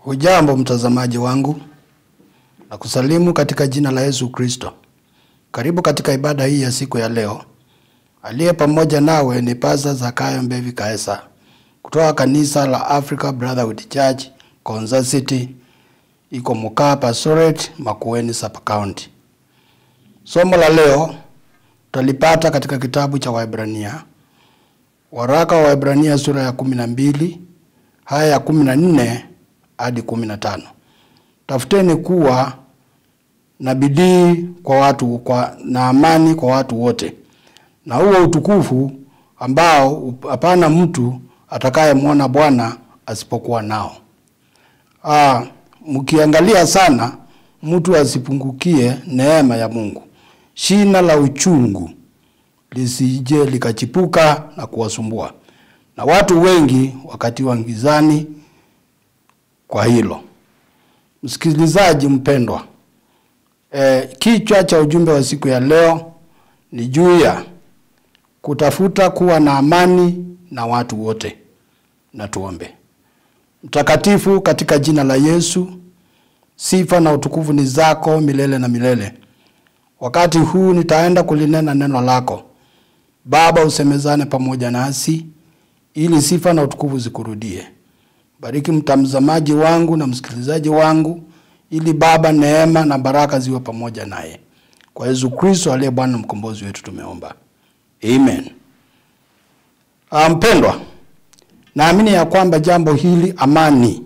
Hujambo mtazamaji wangu, na kusalimu katika jina la Yesu Kristo. Karibu katika ibada hii ya siku ya leo. Aliye pamoja nawe ni Pastor Zakayo Mbevi Kaesa kutoka kanisa la Africa Brotherhood Church, Konza City, iko Mukaa Pastorate, Makueni Sub-County. Somo la leo tutalipata katika kitabu cha Waebrania. Waraka wa Waebrania sura ya 12, haya ya 14 hadi 15. Tafuteni kuwa na bidii kwa watu na amani kwa watu wote, na huo utukufu ambao hapana mtu atakayemwona Bwana asipokuwa nao. Mkiangalia sana mtu asipungukie neema ya Mungu, shina la uchungu lisije likachipuka na kuwasumbua, na watu wengi wakati wa gizani kwa hilo. Msikilizaji mpendwa, kichwa cha ujumbe wa siku ya leo ni juu ya kutafuta kuwa na amani na watu wote. Na tuombe. Mtakatifu, katika jina la Yesu, sifa na utukufu ni zako milele na milele. Wakati huu nitaenda kulinena neno lako. Baba, usemezane pamoja nasi ili sifa na utukufu zikurudie. Bariki mtazamaji wangu na msikilizaji wangu, ili Baba neema na baraka ziwe pamoja naye. Kwa Yesu Kristo aliye Bwana mkombozi wetu tumeomba. Amen. Mpendwa, naamini ya kwamba jambo hili, amani,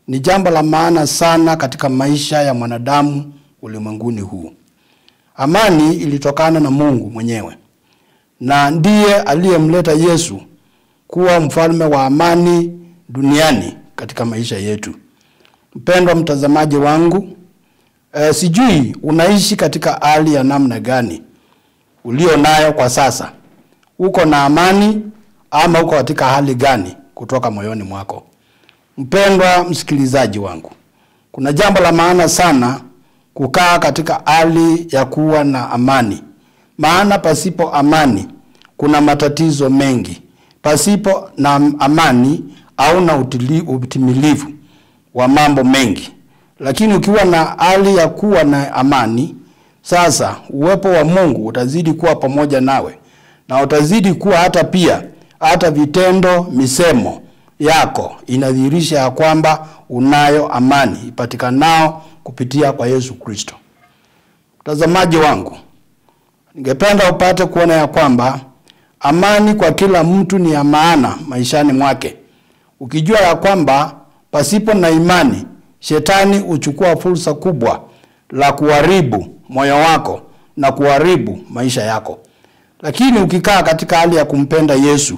ni jambo la maana sana katika maisha ya mwanadamu ulimwenguni huu. Amani ilitokana na Mungu mwenyewe, na ndiye aliyemleta Yesu kuwa mfalme wa amani duniani katika maisha yetu. Mpendwa mtazamaji wangu, sijui unaishi katika hali ya namna gani ulio nayo kwa sasa. Uko na amani ama uko katika hali gani kutoka moyoni mwako? Mpendwa msikilizaji wangu, kuna jambo la maana sana kukaa katika hali ya kuwa na amani. Maana pasipo amani kuna matatizo mengi. Pasipo na amani hauna utimilifu wa mambo mengi. Lakini ukiwa na hali ya kuwa na amani, sasa uwepo wa Mungu utazidi kuwa pamoja nawe, na utazidi kuwa hata vitendo, misemo yako inadhihirisha ya kwamba unayo amani ipatikanao kupitia kwa Yesu Kristo. Mtazamaji wangu, ningependa upate kuona ya kwamba amani kwa kila mtu ni ya maana maishani mwake. Ukijua ya kwamba pasipo na imani, shetani uchukua fursa kubwa la kuharibu moyo wako na kuharibu maisha yako. Lakini ukikaa katika hali ya kumpenda Yesu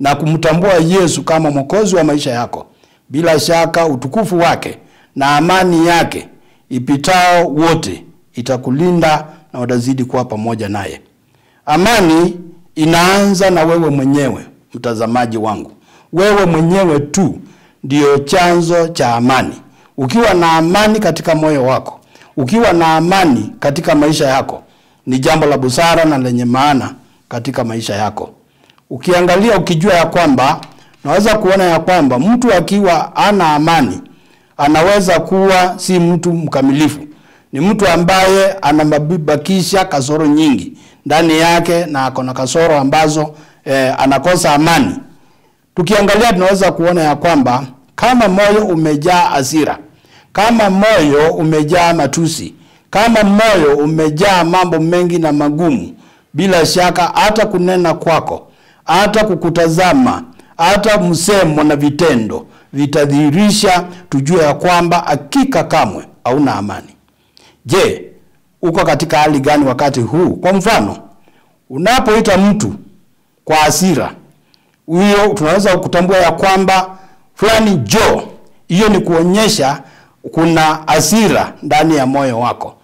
na kumtambua Yesu kama mwokozi wa maisha yako, bila shaka utukufu wake na amani yake ipitao wote itakulinda na utazidi kuwa pamoja naye. Amani inaanza na wewe mwenyewe, mtazamaji wangu. Wewe mwenyewe tu ndio chanzo cha amani. Ukiwa na amani katika moyo wako, ukiwa na amani katika maisha yako, ni jambo la busara na lenye maana katika maisha yako. Ukiangalia ukijua ya kwamba, naweza kuona ya kwamba mtu akiwa ana amani anaweza kuwa si mtu mkamilifu. Ni mtu ambaye anabakisha kasoro nyingi ndani yake, na akona kasoro ambazo anakosa amani. Tukiangalia tunaweza kuona ya kwamba kama moyo umejaa hasira, kama moyo umejaa matusi, kama moyo umejaa mambo mengi na magumu, bila shaka hata kunena kwako, hata kukutazama, hata msemo na vitendo vitadhihirisha tujue ya kwamba hakika kamwe hauna amani. Je, uko katika hali gani wakati huu? Kwa mfano, unapoita mtu kwa hasira, huyo tunaweza kutambua ya kwamba fulani njoo. Hiyo ni kuonyesha kuna hasira ndani ya moyo wako.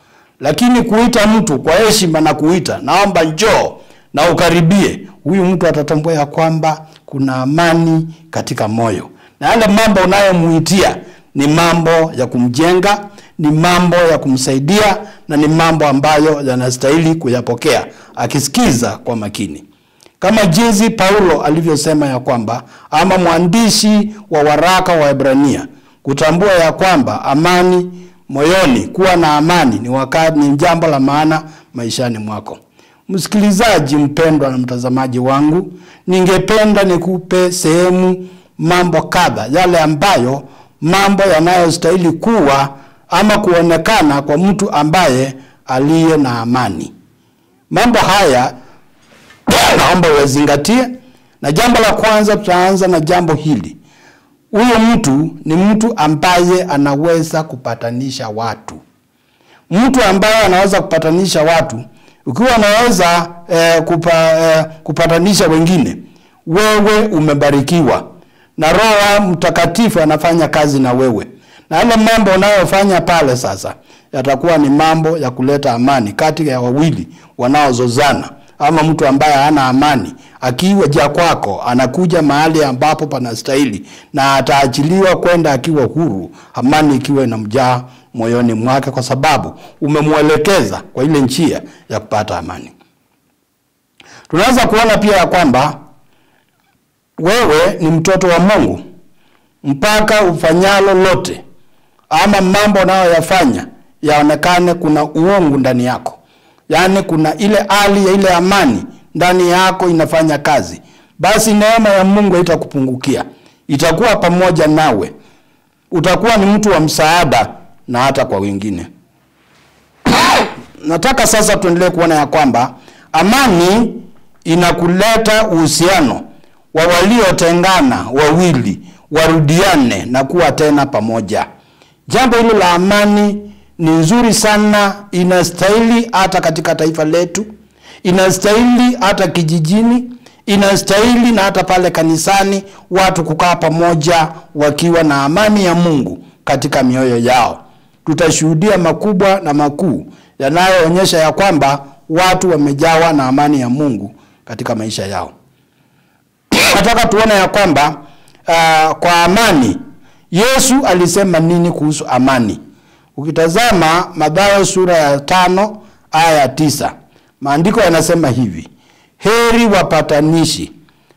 Lakini kuita mtu kwa heshima na kuita naomba njoo na ukaribie, huyu mtu atatambua ya kwamba kuna amani katika moyo. Na yale mambo unayomuitia ni mambo ya kumjenga, ni mambo ya kumsaidia, na ni mambo ambayo yanastahili kuyapokea akisikiza kwa makini. Kama jinsi Paulo alivyosema ya kwamba, ama mwandishi wa waraka wa Waebrania kutambua ya kwamba amani moyoni, kuwa na amani ni jambo la maana maishani mwako. Msikilizaji mpendwa na mtazamaji wangu, ningependa nikupe sehemu mambo kadha yale ambayo mambo yanayostahili kuwa ama kuonekana kwa mtu ambaye aliye na amani. Mambo haya naomba uzingatie, na jambo la kwanza tutaanza na jambo hili. Huyo mtu ni mtu ambaye anaweza kupatanisha watu. Mtu ambaye anaweza kupatanisha watu, ukiwa anaweza kupatanisha wengine, wewe umebarikiwa. Na Roho Mtakatifu anafanya kazi na wewe. Na yale mambo unayofanya pale sasa yatakuwa ni mambo ya kuleta amani kati ya wawili wanaozozana. Ama mtu ambaye hana amani akiwa kwako anakuja mahali ambapo panastahili na ataachiliwa kwenda akiwa huru, amani ikiwa inamjaa moyoni mwake, kwa sababu umemuelekeza kwa ile njia ya kupata amani. Tunaweza kuona pia kwamba wewe ni mtoto wa Mungu mpaka ufanyalo lote ama mambo unayoyafanya yaonekane kuna uungu ndani yako. Yani kuna ile hali ya ile amani ndani yako inafanya kazi. Basi neema ya Mungu itakupungukia. Itakuwa pamoja nawe. Utakuwa ni mtu wa msaada na hata kwa wengine. Nataka sasa tuendelee kuona ya kwamba amani inakuleta uhusiano wa waliotengana wawili warudiane na kuwa tena pamoja. Jambo hilo la amani ni nzuri sana, inastahili hata katika taifa letu, inastahili hata kijijini, inastahili na hata pale kanisani, watu kukaa pamoja wakiwa na amani ya Mungu katika mioyo yao. Tutashuhudia makubwa na makuu yanayoonyesha ya kwamba watu wamejawa na amani ya Mungu katika maisha yao. Nataka tuone ya kwamba kwa amani Yesu alisema nini kuhusu amani. Ukitazama Mathayo sura ya 5 aya 9, maandiko yanasema hivi: heri wapatanishi,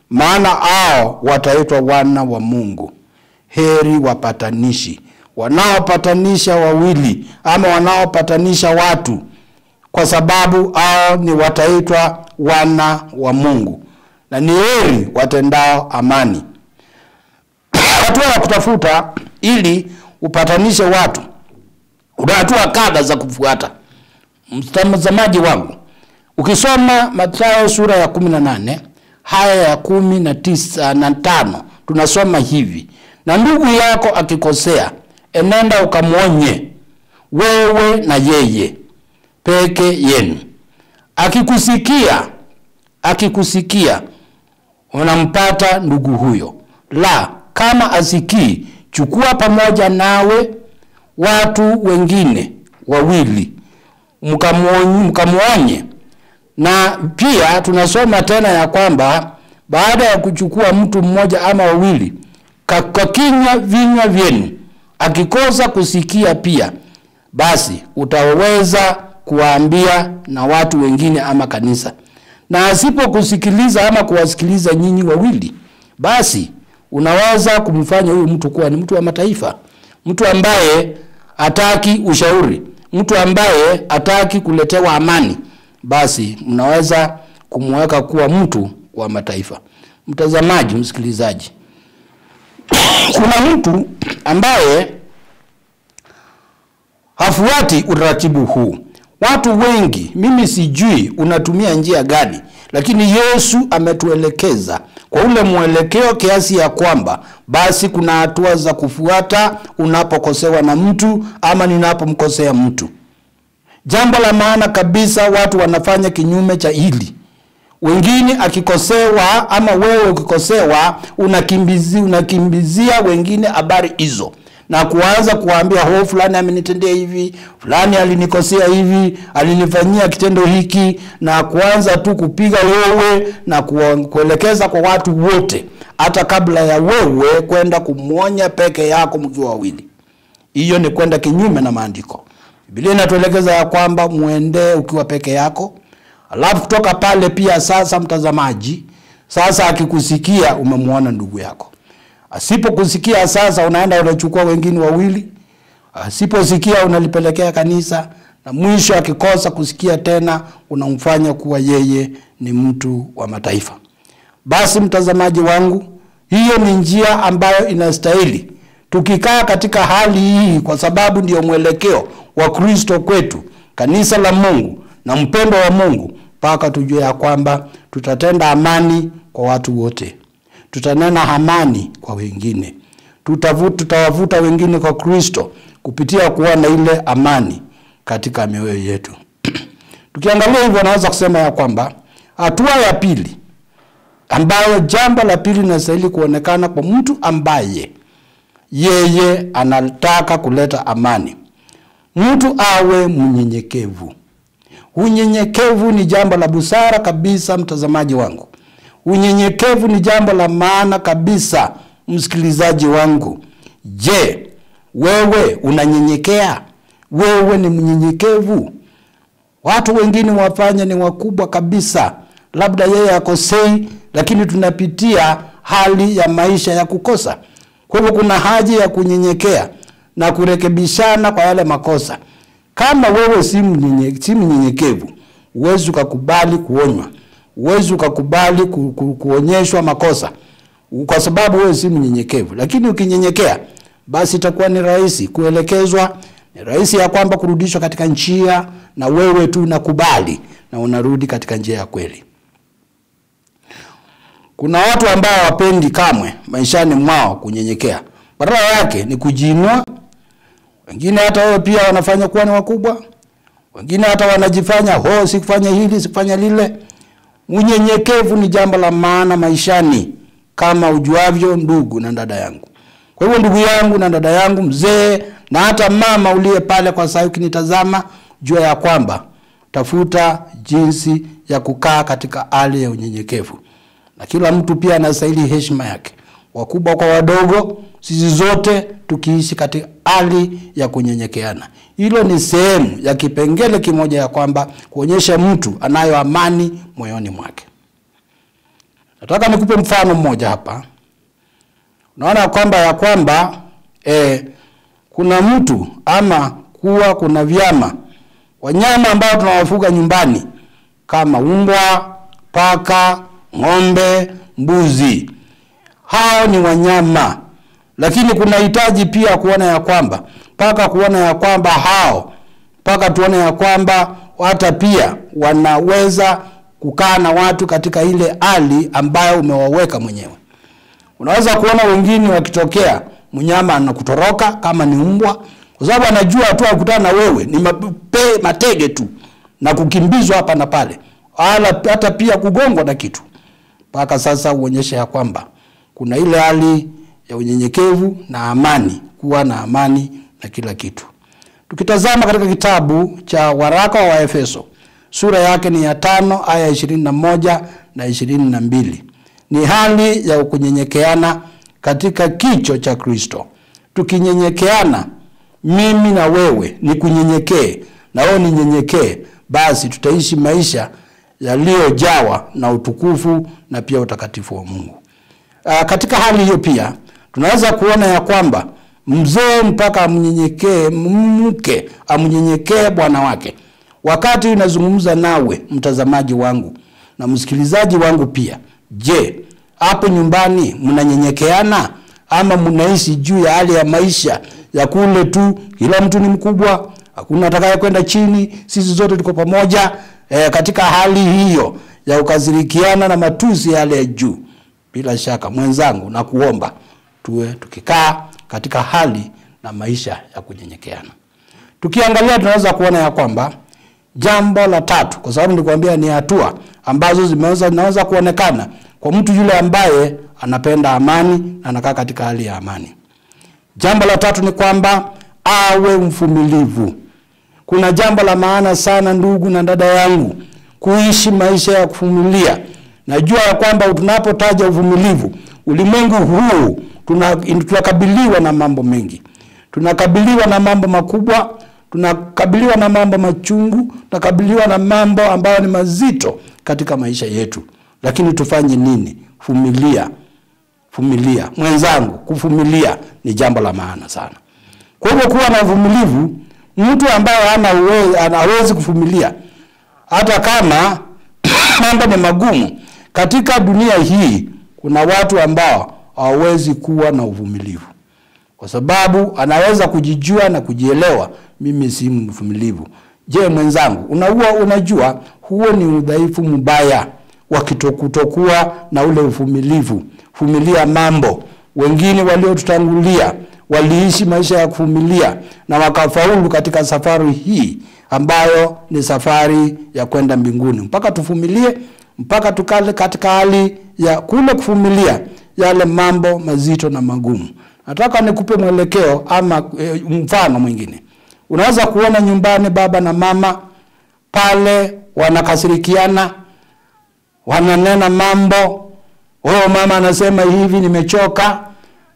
maana hao wataitwa wana wa Mungu. Heri wapatanishi, wanaopatanisha wawili ama wanaopatanisha watu, kwa sababu hao ni wataitwa wana wa Mungu. Na ni heri watendao amani. Hatua ya kutafuta ili upatanishe watu, una hatua kadha za kufuata. Mtazamaji wangu, ukisoma Mathayo sura ya 18 haya ya 19 na 5, tunasoma hivi: na ndugu yako akikosea, enenda ukamwonye wewe na yeye peke yenu. Akikusikia unampata ndugu huyo. La, kama asikii, chukua pamoja nawe watu wengine wawili mkamuonye. Na pia tunasoma tena ya kwamba baada ya kuchukua mtu mmoja ama wawili, kakinywa vinywa vyenu, akikosa kusikia pia, basi utaweza kuwaambia na watu wengine ama kanisa. Na asipokusikiliza ama kuwasikiliza nyinyi wawili, basi unaweza kumfanya huyu mtu kuwa ni mtu wa mataifa, mtu ambaye hataki ushauri, mtu ambaye hataki kuletewa amani. Basi mnaweza kumweka kuwa mtu wa mataifa. Mtazamaji, msikilizaji, kuna mtu ambaye hafuati utaratibu huu. Watu wengi, mimi sijui unatumia njia gani, lakini Yesu ametuelekeza kwa ule mwelekeo kiasi ya kwamba basi kuna hatua za kufuata unapokosewa na mtu ama ninapomkosea mtu. Jambo la maana kabisa, watu wanafanya kinyume cha hili. Wengine akikosewa ama wewe ukikosewa, unakimbizia wengine habari hizo na kuanza kuambia fulani amenitendea hivi, fulani alinikosea hivi, alinifanyia kitendo hiki, na kuanza tu kupiga wewe na kuelekeza kwa watu wote, hata kabla ya wewe kwenda kumwonya peke yako mkiwa wawili. Hiyo ni kwenda kinyume na maandiko. Biblia inatuelekeza ya kwamba muende ukiwa peke yako. Alafu kutoka pale pia sasa, mtazamaji, sasa akikusikia umemuona ndugu yako. Asipokusikia sasa unaenda unachukua wengine wawili. Asiposikia unalipelekea kanisa, na mwisho akikosa kusikia tena unamfanya kuwa yeye ni mtu wa mataifa. Basi mtazamaji wangu, hiyo ni njia ambayo inastahili tukikaa katika hali hii, kwa sababu ndio mwelekeo wa Kristo kwetu, kanisa la Mungu na mpendo wa Mungu, mpaka tujue ya kwamba tutatenda amani kwa watu wote. Tutanena amani kwa wengine. Tutawavuta wengine kwa Kristo kupitia kuwa na ile amani katika mioyo yetu. Tukiangalia hivyo, naweza kusema ya kwamba hatua ya pili, ambayo jambo la pili linastahili kuonekana kwa mtu ambaye yeye anataka kuleta amani, mtu awe mnyenyekevu. Unyenyekevu ni jambo la busara kabisa, mtazamaji wangu. Unyenyekevu ni jambo la maana kabisa, msikilizaji wangu. Je, wewe unanyenyekea? Wewe ni mnyenyekevu? Watu wengine wafanya ni wakubwa kabisa, labda yeye akosei, lakini tunapitia hali ya maisha ya kukosa. Kwa hivyo kuna haja ya kunyenyekea na kurekebishana kwa yale makosa. Kama wewe si mnyenyekevu, huwezi ukakubali kuonywa, huwezi ukakubali kuonyeshwa makosa, kwa sababu wewe si mnyenyekevu. Lakini ukinyenyekea, basi itakuwa ni rahisi kuelekezwa, ni rahisi ya kwamba kurudishwa katika njia, na wewe tu unakubali na unarudi katika njia ya kweli. Kuna watu ambao hawapendi kamwe maishani mwao kunyenyekea. Badala yake ni kujiinua. Wengine hata wao pia wanafanya kuwa ni wakubwa. Wengine hata wanajifanya, sikufanya hili, sikufanya lile. Unyenyekevu ni jambo la maana maishani, kama ujuavyo ndugu na dada yangu. Kwa hivyo ndugu yangu na dada yangu, mzee na hata mama uliye pale kwa sasa ukinitazama, jua ya kwamba tafuta jinsi ya kukaa katika hali ya unyenyekevu. Na kila mtu pia anastahili heshima yake, wakubwa kwa wadogo, sisi zote tukiishi katika hali ya kunyenyekeana. Hilo ni sehemu ya kipengele kimoja ya kwamba kuonyesha mtu anayo amani moyoni mwake. Nataka nikupe mfano mmoja hapa. Unaona kwamba kuna mtu ama kuna wanyama ambao tunawafuga nyumbani kama mbwa, paka, ng'ombe, mbuzi. Hao ni wanyama, lakini kuna hitaji pia kuona ya kwamba tuone ya kwamba hata pia wanaweza kukaa na watu katika ile hali ambayo umewaweka mwenyewe. Unaweza kuona wengine wakitokea, mnyama anakutoroka kama ni mbwa, kwa sababu anajua tu akutana na wewe ni matege tu na kukimbizwa hapa na pale, hata pia kugongwa na kitu. Mpaka sasa uonyeshe ya kwamba kuna ile hali ya unyenyekevu na amani, kuwa na amani na kila kitu. Tukitazama katika kitabu cha waraka wa Efeso, sura yake ni ya 5 aya 21 na 22. Ni hali ya kunyenyekeana katika kicho cha Kristo. Tukinyenyekeana, mimi na wewe ni kunyenyekee na wewe ni nyenyekee, basi tutaishi maisha yaliyojawa na utukufu na pia utakatifu wa Mungu. Katika hali hiyo pia tunaweza kuona ya kwamba mzee mpaka amnyenyekee mke, amnyenyekee bwana wake. Wakati unazungumza nawe mtazamaji wangu na msikilizaji wangu pia, je, hapo nyumbani mnanyenyekeana ama mnaishi juu ya hali ya maisha ya kule tu kila mtu ni mkubwa, hakuna atakaye kwenda chini, sisi zote tuko pamoja? Katika hali hiyo ya ukazirikiana na matusi yale ya juu, bila shaka mwenzangu na kuomba tuwe tukikaa katika hali na maisha ya kunyenyekeana. Tukiangalia tunaweza kuona ya kwamba jambo la tatu, kwa sababu nilikwambia ni hatua ambazo zinaweza kuonekana kwa mtu yule ambaye anapenda amani na anakaa katika hali ya amani. Jambo la tatu ni kwamba awe mvumilivu. Kuna jambo la maana sana ndugu na dada yangu, kuishi maisha ya kuvumilia. Najua ya kwamba tunapotaja uvumilivu, ulimwengu huu tunakabiliwa na mambo mengi. Tunakabiliwa na mambo makubwa, tunakabiliwa na mambo machungu, tunakabiliwa na mambo ambayo ni mazito katika maisha yetu. Lakini tufanye nini? Vumilia. vumilia. Mwenzangu, kuvumilia ni jambo la maana sana. Kwa hivyo kuwa na uvumilivu, mtu ambaye hawezi kuvumilia hata kama mambo ni magumu katika dunia hii, kuna watu ambao hawezi kuwa na uvumilivu. Kwa sababu anaweza kujijua na kujielewa, mimi si mvumilivu. Je, mwenzangu, unajua huo ni udhaifu mbaya wa kutokuwa na ule uvumilivu. Vumilia mambo. Wengine waliotutangulia waliishi maisha ya kuvumilia na wakafaulu katika safari hii ambayo ni safari ya kwenda mbinguni. Mpaka tuvumilie, mpaka tukale katika hali ya kule kuvumilia yale mambo mazito na magumu. Nataka nikupe mwelekeo ama mfano mwingine. Unaweza kuona nyumbani baba na mama pale wanakasirikiana, wananena mambo. Mama anasema hivi, nimechoka,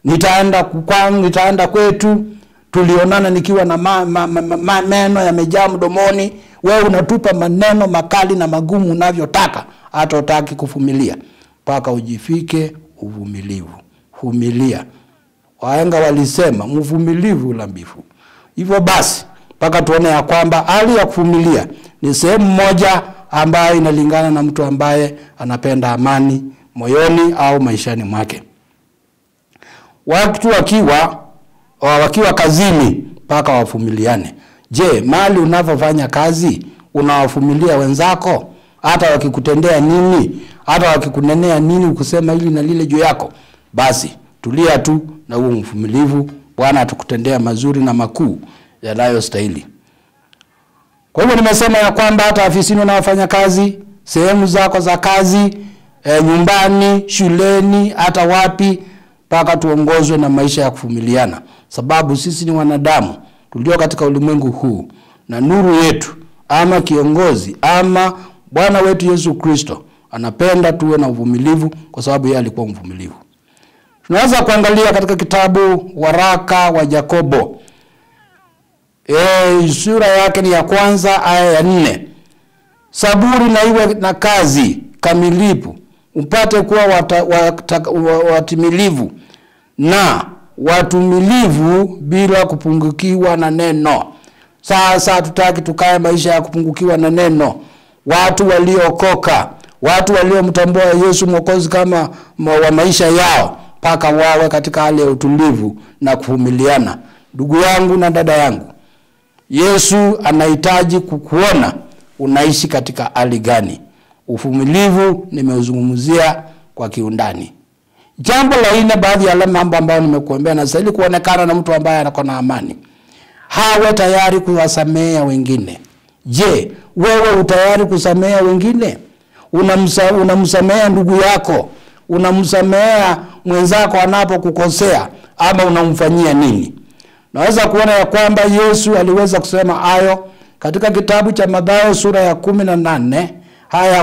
nitaenda kwetu. Tulionana nikiwa na maneno yamejaa mdomoni. Wewe unatupa maneno makali na magumu unavyotaka, hata utaki kuvumilia. Paka ujifike uvumilivu. Vumilia. Wahenga walisema mvumilivu hula mbivu. Hivyo basi, paka tuone ya kwamba hali ya kuvumilia ni sehemu moja ambayo inalingana na mtu ambaye anapenda amani moyoni au maishani mwake. Watu wakiwa kazini paka wavumiliane. Je, mahali unapofanya kazi unawavumilia wenzako hata wakikutendea nini, hata wakikunenea nini, ukusema hili na lile juu yako? Basi tulia tu na uwe mvumilivu. Bwana atakutendea mazuri na makuu yanayostahili. Kwa hivyo nimesema ya kwamba hata afisini unafanya kazi, sehemu zako za kazi, nyumbani, shuleni, hata wapi, paka tuongozwe na maisha ya kuvumiliana. Sababu sisi ni wanadamu tulio katika ulimwengu huu, na nuru yetu ama kiongozi ama Bwana wetu Yesu Kristo anapenda tuwe na uvumilivu, kwa sababu yeye alikuwa mvumilivu. Tunaweza kuangalia katika kitabu waraka wa Yakobo. Sura yake ni ya 1 aya ya 4. Saburi na iwe na kazi kamilifu, upate kuwa watimilivu na watumilivu bila kupungukiwa na neno. Sasa tutaki tukae maisha ya kupungukiwa na neno. Watu waliokoka, watu waliomtambua Yesu Mwokozi kama wa maisha yao, paka wawe katika hali ya utulivu na kuvumiliana. Ndugu yangu na dada yangu, Yesu anahitaji kukuona unaishi katika hali gani. Uvumilivu nimeuzungumzia kwa kiundani. Jambo la nne, baadhi ya mambo ambayo nimekuambia na sasa, ili kuonekana na mtu ambaye anakuwa amani, hawe tayari kuwasamea wengine. Je, wewe utayari kusamea wengine? Unamsamea ndugu yako, unamsamea mwenzako anapokukosea, ama unamfanyia nini? Naweza kuona ya kwamba Yesu aliweza kusema hayo katika kitabu cha Mathayo sura ya 18 aya ya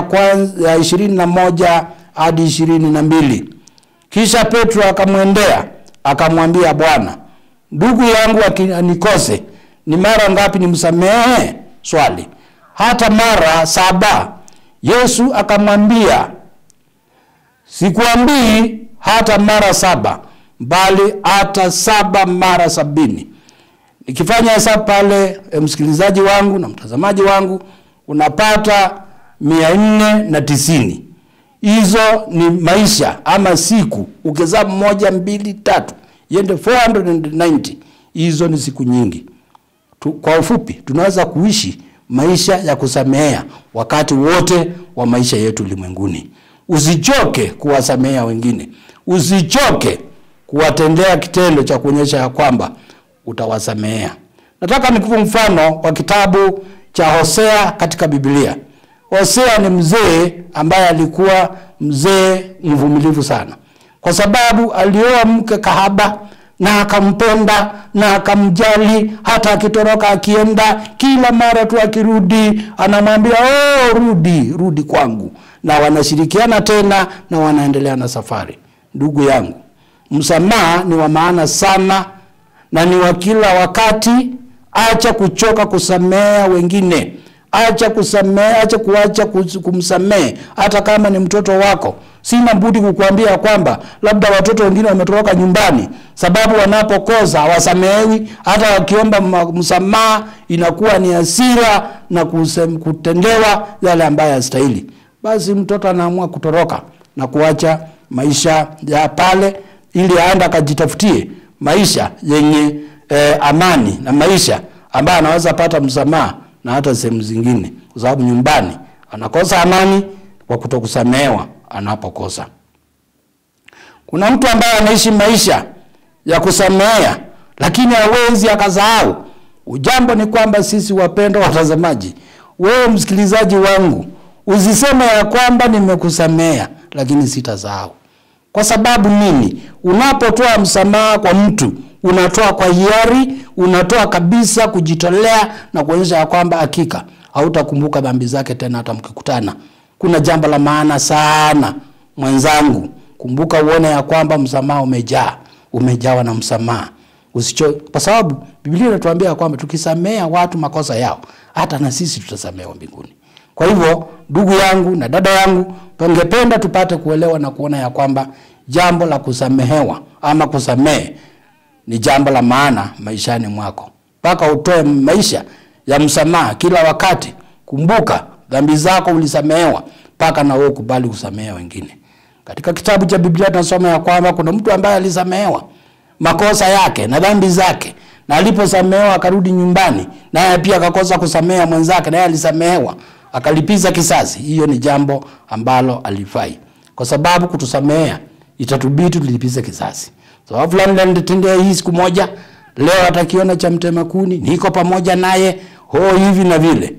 21 hadi 22. Kisha Petro akamwendea akamwambia, Bwana, ndugu yangu anikose, ni mara ngapi nimsamehe? Swali. Hata mara 7. Yesu akamwambia, sikuambii hata mara 7, bali hata 7 mara 70. Nikifanya hesabu pale, msikilizaji wangu na mtazamaji wangu, unapata 490. Hizo ni maisha ama siku. Ukihesabu 1, 2, 3, yende 490. Hizo ni siku nyingi. Kwa ufupi, tunaweza kuishi maisha ya kusamea wakati wote wa maisha yetu ulimwenguni. Usichoke kuwasamea wengine. Usichoke kuwatendea kitendo cha kuonyesha ya kwamba utawasamea. Nataka nikupe mfano wa kitabu cha Hosea katika Biblia. Hosea ni mzee ambaye alikuwa mzee mvumilivu sana, kwa sababu alioa mke kahaba na akampenda na akamjali. Hata akitoroka akienda, kila mara tu akirudi anamwambia, rudi kwangu, na wanashirikiana tena na wanaendelea na safari. Ndugu yangu, msamaha ni wa maana sana na ni wa kila wakati. Acha kuchoka kusamea wengine. acha kusamehe, acha kumsamehe hata kama ni mtoto wako. Sina budi kukuambia kwamba labda watoto wengine wametoroka nyumbani sababu wanapokosa hawasamehewi, hata wakiomba msamaha inakuwa ni hasira na kutendewa yale ambayo yastahili. Basi mtoto anaamua kutoroka na kuacha maisha ya pale ili aende akajitafutie maisha yenye amani na maisha ambayo anaweza pata msamaha na hata sehemu zingine, kwa sababu nyumbani anakosa amani kwa kutokusamehewa anapokosa. Kuna mtu ambaye anaishi maisha ya kusamehea lakini hawezi akasahau. Ujambo ni kwamba sisi wapendwa watazamaji, wewe msikilizaji wangu, usiseme ya kwamba nimekusamehea lakini sitasahau. Kwa sababu nini? Unapotoa msamaha kwa mtu, unatoa kwa hiari, unatoa kabisa kujitolea na kuonyesha ya kwamba hakika hautakumbuka dhambi zake tena hata mkikutana. Kuna jambo la maana sana mwenzangu, kumbuka uone ya kwamba msamaha umejawa na msamaha. Kwa sababu Biblia inatuambia kwamba tukisamea watu makosa yao, hata na sisi tutasamehewa mbinguni. Kwa hivyo ndugu yangu na dada yangu, tungependa tupate kuelewa na kuona ya kwamba jambo la kusamehewa ama kusamehe ni jambo la maana maishani mwako. Paka utoe maisha ya msamaha kila wakati. Kumbuka dhambi zako ulisamehewa, paka na wewe kubali kusamehea wengine. Katika kitabu cha Biblia tunasoma ya kwamba kuna mtu ambaye alisamehewa makosa yake na dhambi zake, na aliposamehewa akarudi nyumbani naye pia akakosa kusamehea mwenzake, naye alisamehewa akalipiza kisasi. Hiyo ni jambo ambalo alifai, kwa sababu kutusamehea itatubidi tulipize kisasi. Sababu fulani nilitendea hii siku moja, leo atakiona cha mtema kuni, niko pamoja naye hivi na vile.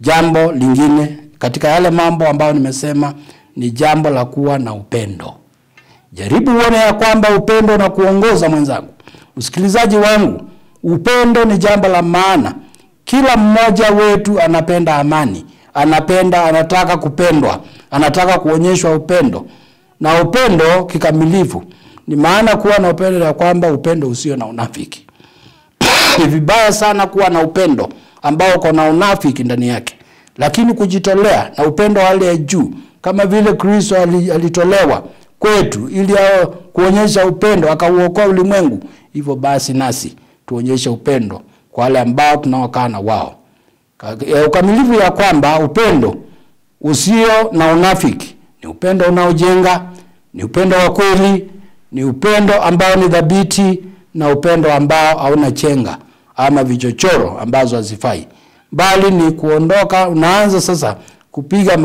Jambo lingine katika yale mambo ambayo nimesema ni jambo la kuwa na upendo. Jaribu uone ya kwamba upendo na kuongoza mwenzangu. Msikilizaji wangu, upendo ni jambo la maana. Kila mmoja wetu anapenda amani, anataka kupendwa, anataka kuonyeshwa upendo. Na upendo kikamilifu ni maana kuwa na upendo ya kwamba upendo usio na unafiki. Ni vibaya sana kuwa na upendo ambao uko na unafiki ndani yake. Lakini kujitolea na upendo hali ya juu, kama vile Kristo alitolewa kwetu ili kuonyesha upendo akauokoa ulimwengu, hivyo basi nasi tuonyeshe upendo kwa wale ambao tunaokaa na wao. Ukamilifu ya kwamba upendo usio na unafiki ni upendo unaojenga, ni upendo wa kweli, ni upendo ambao ni dhabiti, na upendo ambao hauna chenga ama vichochoro ambazo hazifai, bali ni kuondoka. Unaanza sasa kupiga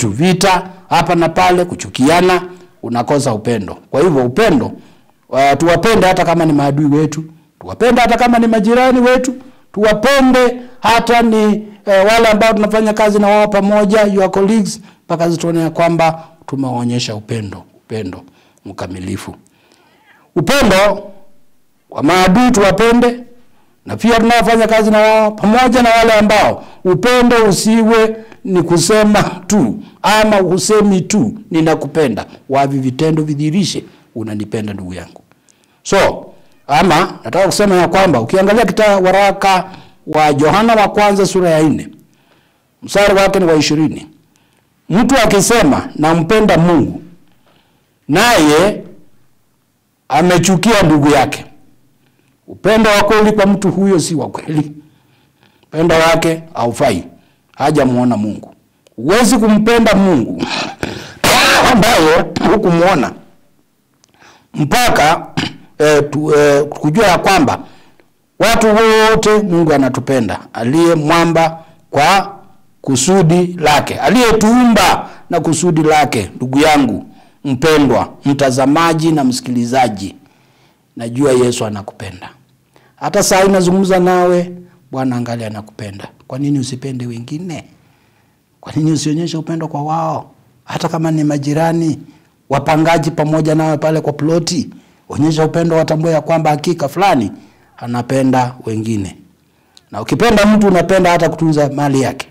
vita hapa na pale, kuchukiana, unakosa upendo. Kwa hivyo upendo, tuwapende hata kama ni maadui wetu, tuwapende hata kama ni majirani wetu, tuwapende hata ni wale ambao tunafanya kazi na wao pamoja, your colleagues, mpaka tuone kwamba tumeonyesha upendo mkamilifu. Upendo wa maadui tuwapende, na pia tunafanya kazi na wao pamoja na wale ambao upendo usiwe ni kusema tu ama usemi tu ninakupenda, wavi vitendo vidhihirishe unanipenda ndugu yangu. Ama nataka kusema ya kwamba ukiangalia kitabu waraka wa Yohana wa kwanza sura ya 4 mstari wake ni wa 20, mtu akisema nampenda Mungu naye amechukia ndugu yake, upendo wa kweli kwa mtu huyo si wa kweli. Upendo wake haufai, hajamuona Mungu. Huwezi kumpenda Mungu ambaye hukumuona mpaka kujua ya kwamba watu wote Mungu anatupenda, aliye mwamba kwa kusudi lake, aliyetuumba na kusudi lake. Ndugu yangu mpendwa, mtazamaji na msikilizaji, najua Yesu anakupenda. Hata saa ninazungumza nawe, Bwana angalia anakupenda. Kwa nini usipende wengine? Kwa nini usionyeshe upendo kwa wao? Hata kama ni majirani, wapangaji pamoja nawe pale kwa ploti, onyesha upendo, watambue ya kwamba hakika fulani anapenda wengine. Na ukipenda mtu unapenda hata kutunza mali yake.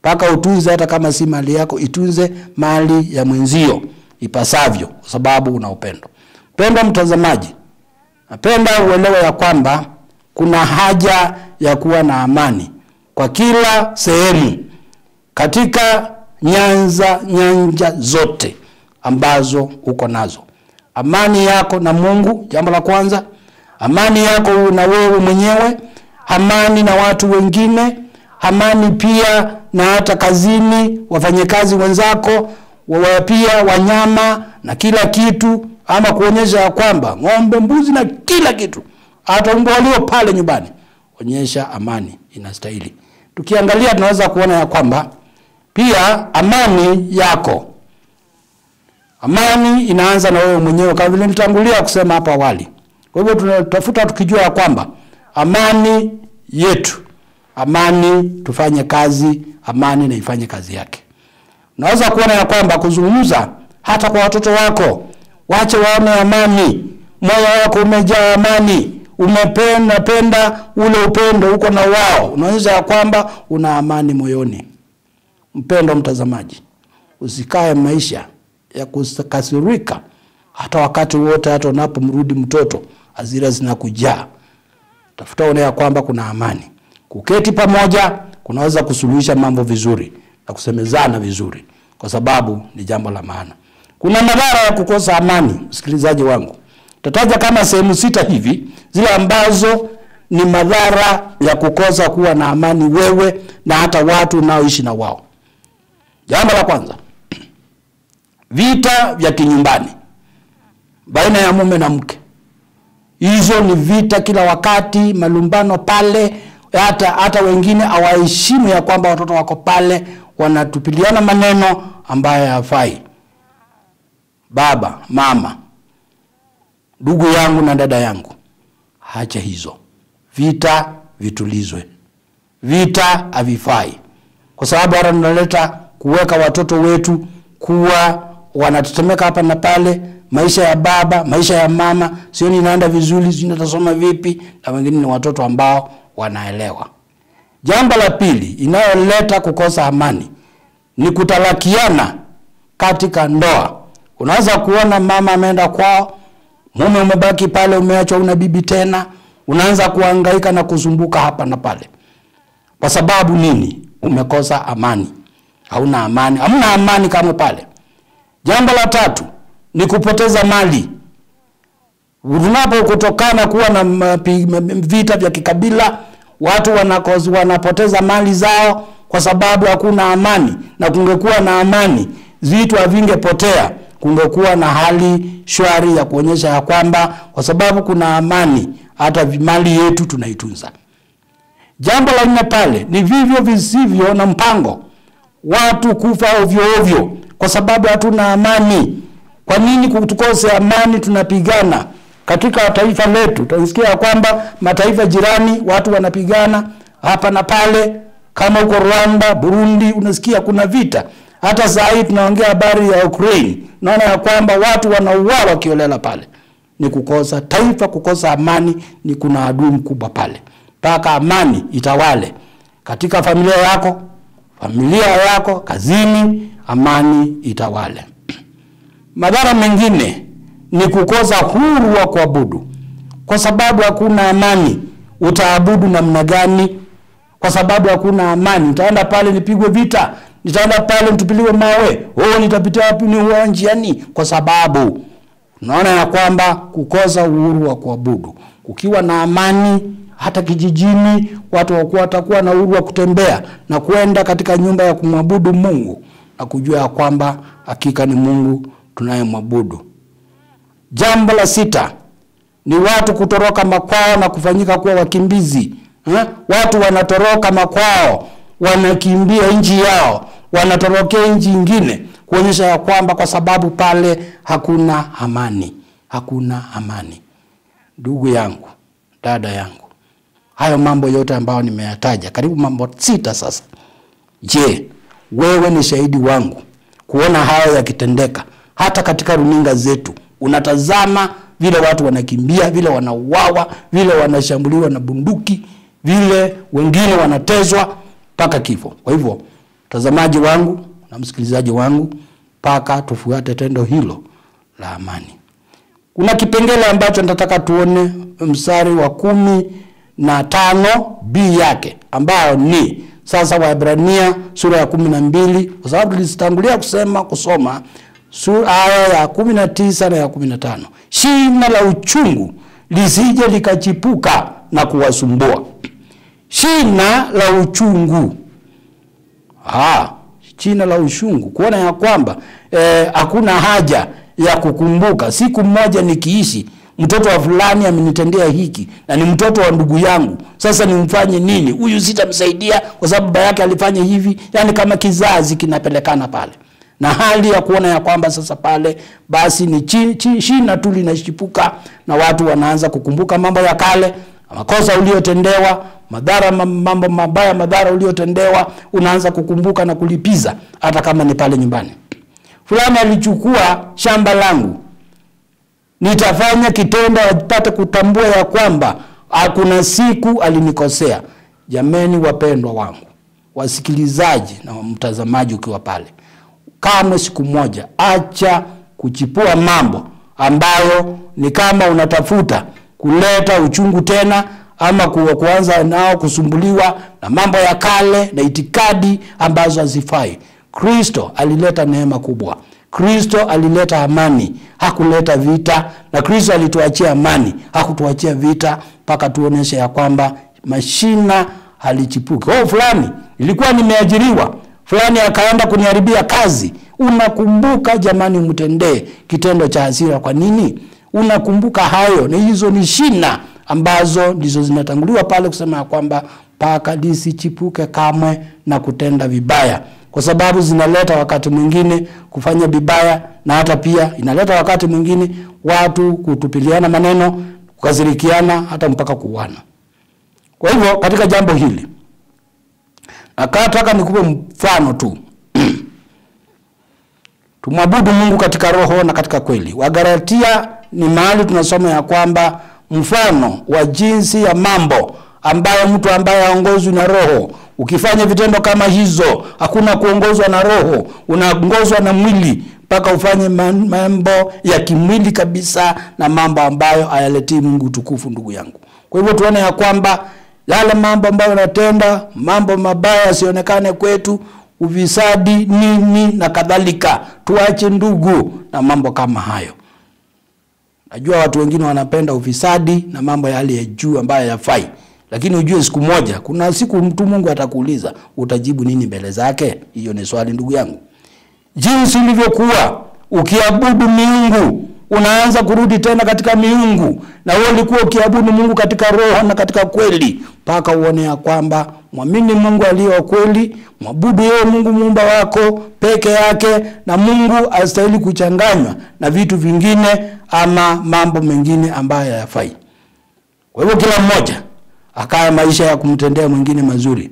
Paka utunze hata kama si mali yako, itunze mali ya mwenzio ipasavyo, kwa sababu una upendo. Penda mtazamaji, napenda uelewe ya kwamba kuna haja ya kuwa na amani kwa kila sehemu, katika nyanja zote ambazo uko nazo. Amani yako na Mungu, jambo la kwanza. Amani yako na wewe mwenyewe, amani na watu wengine, amani pia na hata kazini, wafanyakazi wenzako, pia wanyama na kila kitu, ama kuonyesha ya kwamba ng'ombe, mbuzi na kila kitu, hata mbwa walio pale nyumbani, onyesha amani inastahili. Tukiangalia tunaweza kuona ya kwamba pia amani yako, amani inaanza na wewe mwenyewe, kama vile nitangulia kusema hapa awali. Kwa hivyo tunatafuta tukijua ya kwamba amani yetu, amani tufanye kazi, amani na ifanye kazi yake. Naweza kuona ya kwamba kuzungumza hata kwa watoto wako, wache waone amani, moyo wako umejaa amani, umependa ule upendo uko na wao, unaonyesha ya kwamba una amani moyoni. Mpendo mtazamaji, usikae maisha ya kukasirika hata wakati wote, hata unapomrudi mtoto hasira zinakujaa. Tafuta uone ya kwamba kuna amani. Kuketi pamoja kunaweza kusuluhisha mambo vizuri na kusemezana vizuri, kwa sababu ni jambo la maana. Kuna madhara ya kukosa amani, msikilizaji wangu. Tataja kama sehemu 6 hivi, zile ambazo ni madhara ya kukosa kuwa na amani wewe na hata watu unaoishi na wao. Jambo la kwanza, vita vya kinyumbani baina ya mume na mke. Hizo ni vita kila wakati, malumbano pale, hata wengine hawaheshimu ya kwamba watoto wako pale, wanatupiliana maneno ambayo hayafai. Baba, mama, ndugu yangu na dada yangu, acha hizo vita, vitulizwe. Vita havifai, kwa sababu hata tunaleta kuweka watoto wetu kuwa wanatetemeka hapa na pale. Maisha ya baba, maisha ya mama, sioni inaenda vizuri, zinatasoma vipi, na wengine ni watoto ambao wanaelewa. Jambo la pili inayoleta kukosa amani ni kutalakiana katika ndoa. Unaweza kuona mama ameenda kwao, mume umebaki pale, umeachwa una bibi tena, unaanza kuhangaika na kuzunguka hapa na pale. Kwa sababu nini? Umekosa amani. Hauna amani, hamna amani kama pale. Jambo la tatu ni kupoteza mali. Kutokana kuwa na vita vya kikabila, watu wanapoteza mali zao kwa sababu hakuna amani. Na kungekuwa na amani, vitu havingepotea. Kungekuwa na hali shwari ya kuonyesha ya kwamba kwa sababu kuna amani, hata mali yetu tunaitunza. Jambo la 4 pale ni vivyo visivyo na mpango. Watu kufa ovyo ovyo kwa sababu hatuna amani. Kwa nini kutukose amani? Tunapigana katika taifa letu. Tunasikia kwamba mataifa jirani watu wanapigana hapa na pale, kama huko Rwanda, Burundi, unasikia kuna vita. Hata saa hii tunaongea habari ya Ukraine, naona ya kwamba watu wanauawa kiolela pale. Ni kukosa taifa, kukosa amani, ni kuna adui mkubwa pale. Paka amani itawale katika familia yako, kazini, amani itawale. Madhara mengine ni kukosa huru wa kuabudu. Kwa sababu hakuna amani, utaabudu namna gani? Kwa sababu hakuna amani, nitaenda pale nipigwe vita, nitaenda pale nitupiliwe mawe, nitapitia wapi ni uwanjani? Kwa sababu unaona ya kwamba kukosa uhuru wa kuabudu. Kukiwa na amani, hata kijijini watu watakuwa na uhuru wa kutembea na kwenda katika nyumba ya kumwabudu Mungu na kujua ya kwamba hakika ni Mungu tunayemwabudu. Jambo la 6 ni watu kutoroka makwao na kufanyika kuwa wakimbizi. Watu wanatoroka makwao, wanakimbia nchi yao, wanatorokea nchi nyingine, kuonyesha ya kwamba kwa sababu pale hakuna amani. Hakuna amani. Ndugu yangu, dada yangu, hayo mambo yote ambayo nimeyataja, karibu mambo 6 sasa. Je, wewe ni shahidi wangu kuona hayo yakitendeka hata katika runinga zetu? Unatazama vile watu wanakimbia, vile wanauawa, vile wanashambuliwa na bunduki, vile wengine wanatezwa mpaka kifo. Kwa hivyo, mtazamaji wangu na msikilizaji wangu, paka tufuate tendo hilo la amani. Kuna kipengele ambacho nataka tuone, mstari wa 10 na 5b yake, ambao ni sasa Waebrania sura ya 12, kwa sababu tulitangulia kusoma aya ya 19 na ya 15. Shina la uchungu lisije likachipuka na kuwasumbua. Shina la uchungu. Shina la uchungu, kuona ya kwamba hakuna haja ya kukumbuka siku moja nikiishi mtoto wa fulani amenitendea hiki na ni mtoto wa ndugu yangu, sasa nimfanye nini? Huyu sitamsaidia kwa sababu baba yake alifanya hivi. Yani kama kizazi kinapelekana pale, na hali ya kuona ya kwamba sasa pale basi ni shina tu linashipuka, na watu wanaanza kukumbuka mambo ya kale, makosa uliotendewa, mambo mabaya, madhara uliotendewa, unaanza kukumbuka na kulipiza, hata kama ni pale nyumbani. Fulani alichukua shamba langu, nitafanya kitendo apate kutambua ya kwamba hakuna siku alinikosea. Jameni wapendwa wangu, wasikilizaji na mtazamaji ukiwa pale, kama siku moja acha kuchipua mambo ambayo ni kama unatafuta kuleta uchungu tena, ama kuanza nao kusumbuliwa na mambo ya kale na itikadi ambazo hazifai. Kristo alileta neema kubwa. Kristo alileta amani, hakuleta vita, na Kristo alituachia amani, hakutuachia vita, mpaka tuoneshe ya kwamba mashina halichipuki. Fulani ilikuwa nimeajiriwa, fulani akaenda kuniharibia kazi. Unakumbuka jamani, mtendee kitendo cha hasira. Kwa nini? Unakumbuka hayo, na hizo ni shina ambazo ndizo zinatanguliwa pale kusema ya kwamba paka lisichipuke kamwe na kutenda vibaya, kwa sababu zinaleta wakati mwingine kufanya vibaya, na hata pia inaleta wakati mwingine watu kutupiliana maneno, kukasirikiana, hata mpaka kuuana. Kwa hivyo katika jambo hili nataka nikupe mfano tu. Tumwabudu Mungu katika roho na katika kweli. Wagalatia ni mahali tunasoma ya kwamba mfano wa jinsi ya mambo ambayo mtu ambaye aongozwe na roho, ukifanya vitendo kama hizo, hakuna kuongozwa na roho, unaongozwa na mwili, mpaka ufanye mambo ya kimwili kabisa, na mambo ambayo hayaletii Mungu tukufu, ndugu yangu. Kwa hivyo tuone ya kwamba yale mambo ambayo yanatenda, mambo mabaya yasionekane kwetu, ufisadi nini na kadhalika, tuache ndugu na mambo kama hayo. Najua watu wengine wanapenda ufisadi na mambo ya hali ya juu ambayo yafai, lakini ujue siku moja, kuna siku mtu Mungu atakuuliza, utajibu nini mbele zake? Hiyo ni swali, ndugu yangu. Jinsi ilivyokuwa ukiabudu miungu, unaanza kurudi tena katika miungu, na wewe ulikuwa ukiabudu Mungu katika roho na katika kweli, mpaka uone ya kwamba muamini Mungu aliye kweli, mwabudu yeye Mungu muumba wako peke yake, na Mungu astahili kuchanganywa na vitu vingine ama mambo mengine ambayo hayafai. Kwa hivyo kila mmoja akaya maisha ya kumtendea mwingine mazuri.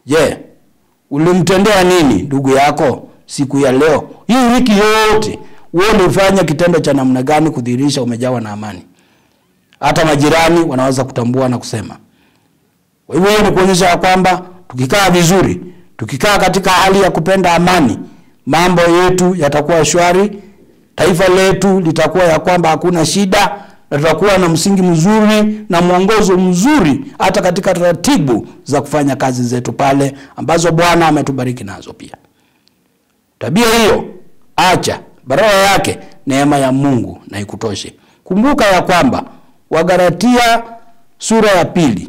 Je, ulimtendea nini ndugu yako siku ya leo? Hii wiki yote wewe ulifanya kitendo cha namna gani kudhihirisha umejawa na amani? Hata majirani wanaweza kutambua na kusema. Kwa hivyo ni kuonyesha kwamba tukikaa vizuri, tukikaa katika hali ya kupenda amani, mambo yetu yatakuwa shwari, taifa letu litakuwa ya kwamba hakuna shida, na tutakuwa na msingi mzuri na mwongozo mzuri hata katika taratibu za kufanya kazi zetu pale ambazo Bwana ametubariki nazo pia. Tabia hiyo acha, baraka yake neema ya Mungu na ikutoshe. Kumbuka ya kwamba Wagalatia sura ya 2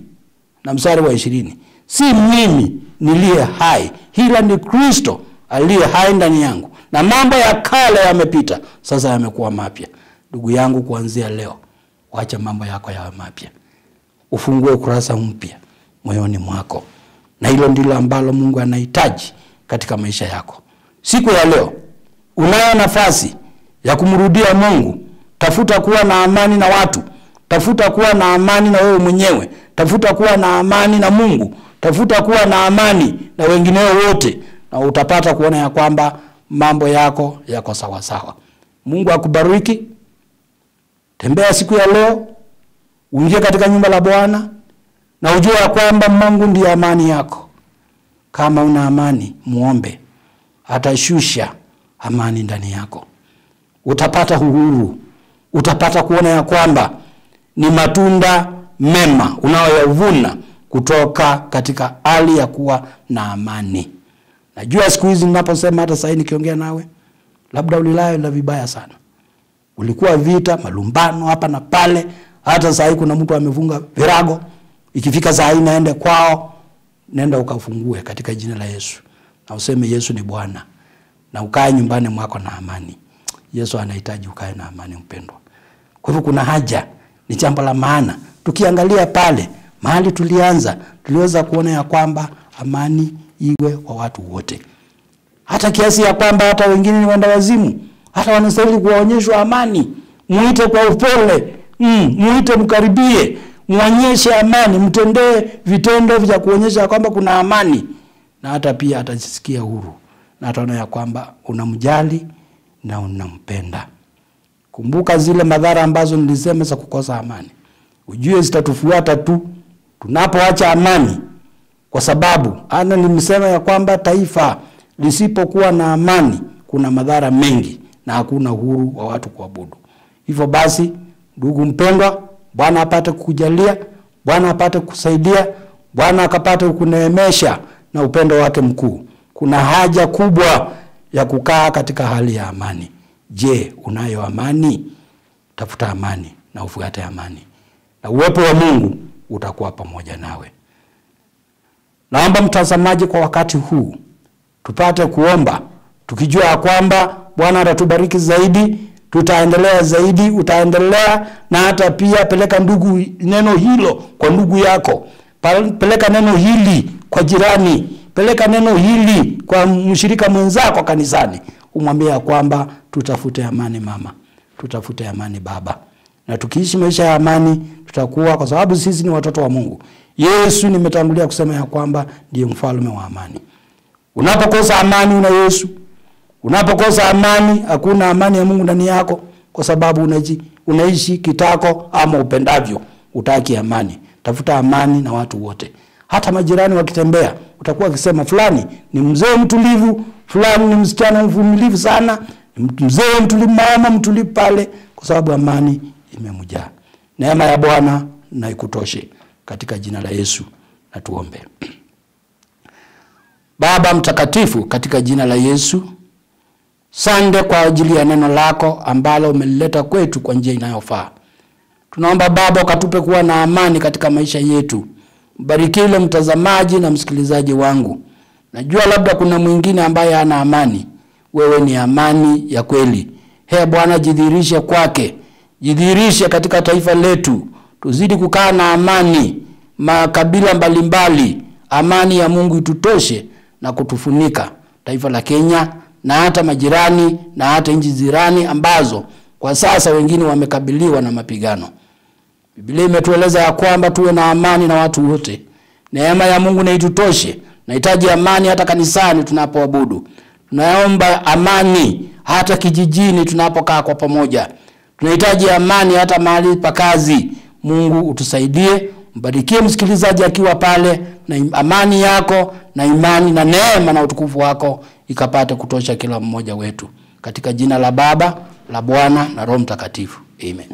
na mstari wa 20, si mimi niliye hai, ila ni Kristo aliye hai ndani yangu, na mambo ya kale yamepita, sasa yamekuwa mapya. Ndugu yangu, kuanzia leo wacha mambo yako yawe mapya, ufungue ukurasa mpya moyoni mwako, na hilo ndilo ambalo Mungu anahitaji katika maisha yako. Siku ya leo unayo nafasi ya kumrudia Mungu. Tafuta kuwa na amani na watu, tafuta kuwa na amani na wewe mwenyewe, tafuta kuwa na amani na Mungu, tafuta kuwa na amani na wengine wote, na utapata kuona ya kwamba mambo yako yako sawa sawa. Mungu akubariki. Tembea siku ya leo, uingie katika nyumba la Bwana, na ujue ya kwamba Mungu ndiye amani yako. Kama una amani, muombe, atashusha amani ndani yako. Utapata uhuru, utapata kuona ya kwamba ni matunda mema unayoyavuna kutoka katika hali ya kuwa na amani. Najua siku hizi ninaposema, hata sasa nikiongea nawe, labda ulilala na vibaya sana. Ulikuwa vita, malumbano hapa na pale. Hata sasa kuna mtu amefunga virago. Ikifika saa hii naende kwao, nenda ukafungue katika jina la Yesu. Na useme Yesu ni Bwana. Na ukae nyumbani mwako na amani. Yesu anahitaji ukae na amani, mpendwa. Kwa hivyo kuna haja, ni jambo la maana. Tukiangalia pale mahali tulianza, tuliweza kuona ya kwamba amani iwe kwa watu wote. Hata kiasi ya kwamba hata wengine ni wenda wazimu, hata wanastahili kuwaonyeshwa amani. Muite kwa upole, muite, mkaribie, muonyeshe amani, mtendee vitendo vya kuonyesha kwamba kuna amani, na hata pia atajisikia huru na ataona ya kwamba unamjali na unampenda. Kumbuka zile madhara ambazo nilisema za kukosa amani, ujue zitatufuata tu tunapoacha amani. Kwa sababu nilisema ya kwamba taifa lisipokuwa na amani kuna madhara mengi na hakuna uhuru wa watu kuabudu. Hivyo basi, ndugu mpendwa, Bwana apate kukujalia, Bwana apate kusaidia, Bwana akapate kukuneemesha na upendo wake mkuu. Kuna haja kubwa ya kukaa katika hali ya amani. Je, unayo amani? Tafuta amani na ufuate amani, na uwepo wa Mungu utakuwa pamoja nawe. Naomba mtazamaji, kwa wakati huu tupate kuomba, tukijua kwamba Bwana atatubariki zaidi, tutaendelea zaidi, utaendelea, na hata pia peleka ndugu neno hilo kwa ndugu yako, peleka neno hili kwa jirani, peleka neno hili kwa mshirika mwenzako kanisani, umwambie kwamba tutafute amani mama, tutafute amani baba. Na tukiishi maisha ya amani tutakuwa, kwa sababu sisi ni watoto wa Mungu. Yesu nimetangulia kusema ya kwamba ndiye mfalme wa amani. Unapokosa amani una Yesu. Unapokosa amani hakuna amani ya Mungu ndani yako, kwa sababu unaishi kitako ama upendavyo, utaki amani. Tafuta amani na watu wote. Hata majirani wakitembea utakuwa ukisema fulani ni mzee mtulivu, fulani ni msichana mvumilivu sana, mzee mtulivu, mama mtulivu pale, kwa sababu amani imemjaa. Neema ya Bwana na ikutoshe katika jina la Yesu. Na tuombe. Baba mtakatifu, katika jina la Yesu, sande kwa ajili ya neno lako ambalo umelileta kwetu kwa njia inayofaa. Tunaomba Baba ukatupe kuwa na amani katika maisha yetu. Bariki yule mtazamaji na msikilizaji wangu. Najua labda kuna mwingine ambaye hana amani. Wewe ni amani ya kweli. Bwana, jidhihirishe kwake. Jidhihirishe katika taifa letu. Tuzidi kukaa na amani, makabila mbalimbali. Amani ya Mungu itutoshe na kutufunika taifa la Kenya na hata majirani na hata nchi jirani ambazo kwa sasa wengine wamekabiliwa na mapigano. Biblia imetueleza ya kwamba tuwe na amani na watu wote. Neema ya Mungu na itutoshe. Nahitaji amani hata kanisani tunapoabudu. Tunaomba amani hata kijijini tunapokaa kwa pamoja. Tunahitaji amani hata mahali pa kazi. Mungu utusaidie. Mbarikie msikilizaji akiwa pale, na amani yako na imani na neema na utukufu wako ikapate kutosha kila mmoja wetu. Katika jina la Baba, la Bwana na Roho Mtakatifu. Amen.